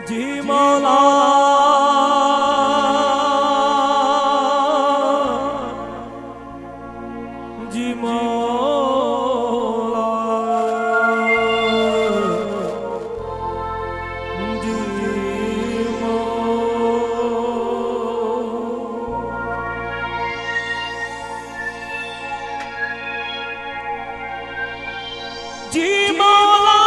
जी मौला जी मौला जी जी मौला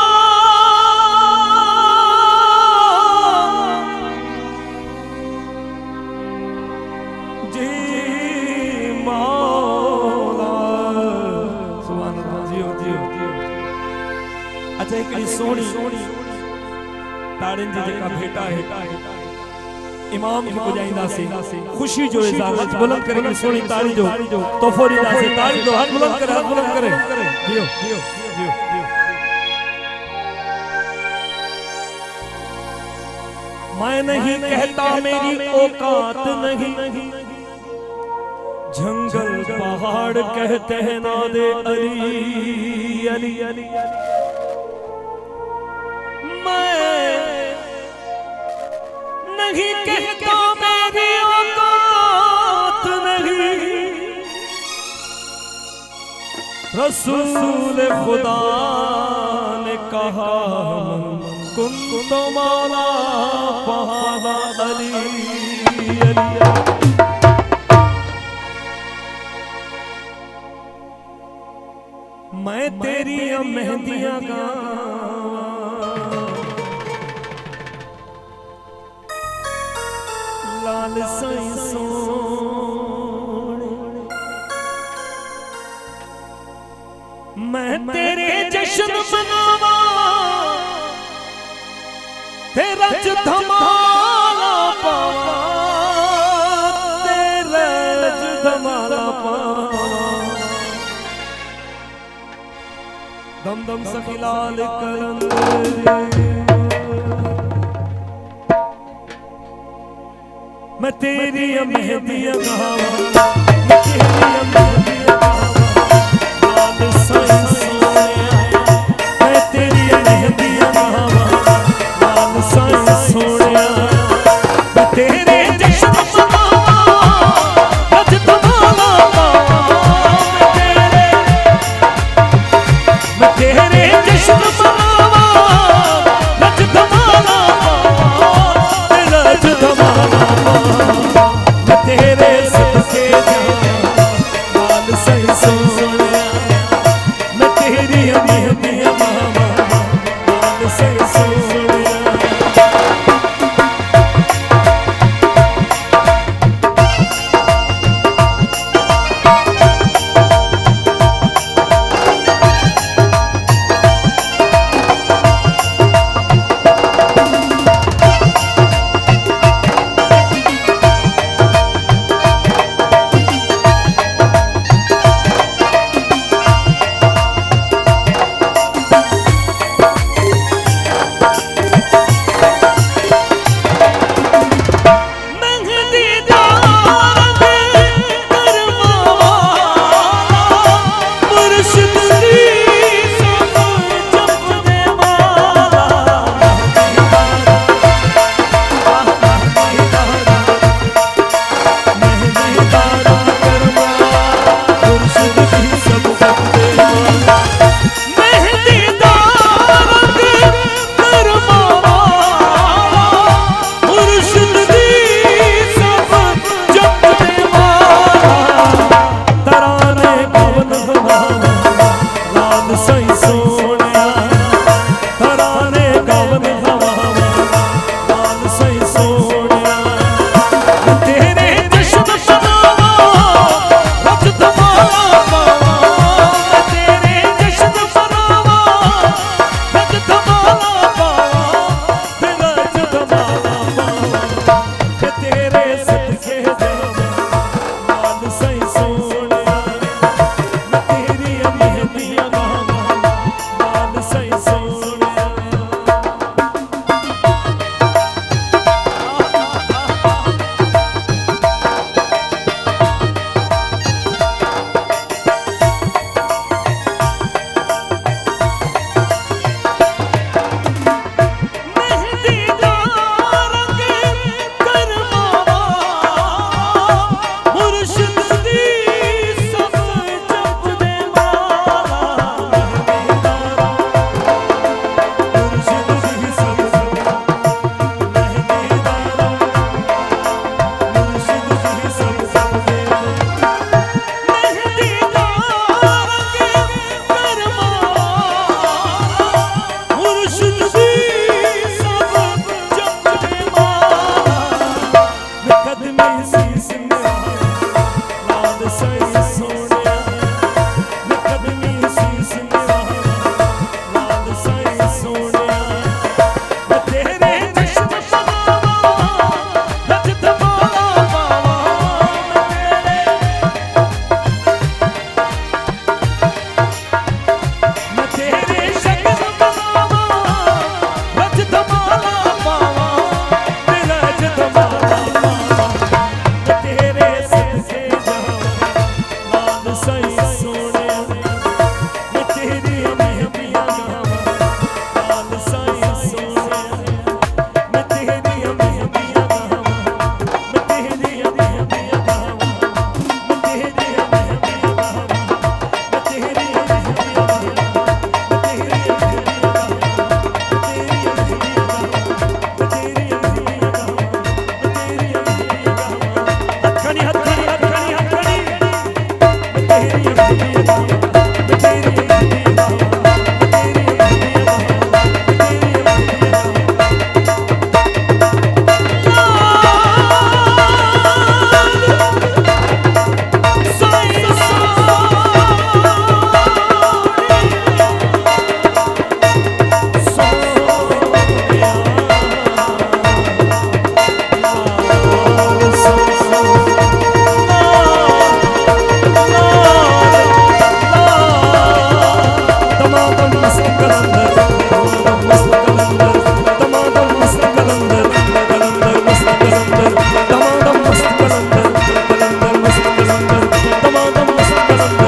जी मौला सुभान अल्लाह जियो जियो अच्छा एक सोनी ताड़न जी का बेटा है इमाम की पुजाइंदा से खुशी जो इज़हार हथ बुलंद करे सोनी ताड़ी जो तोफोरी दा से ताड़ी दो हाथ बुलंद करे जियो जियो जियो मैं नहीं कहता मेरी औकात नहीं जंगल पहाड़ कहते हैं नादे अली अली अली मैं नहीं कहता मेरी औकात नहीं रसूल खुदा ने कहा कुन तो मौला फहादा अली अली मैं तेरी मेहंदियां लाल साईं सोने मैं तेरे जश्न मनावा तेरा धमाला पावा तेरा धमाला पावा दम दम सखिलाल कलंदर मैं तेरी मेहंदियां गावा मैं तेरी मेहंदियां गावा लाल साईं सोनिया मैं तेरी मेहंदियां गावा लाल साईं सोनिया मैं तेरे जश्न मनावा रज धमाला पावा मैं तेरे जश्न मनावा रज धमाला पावा तेरा रज धमाला मैं तेरे सदके जावा Come on.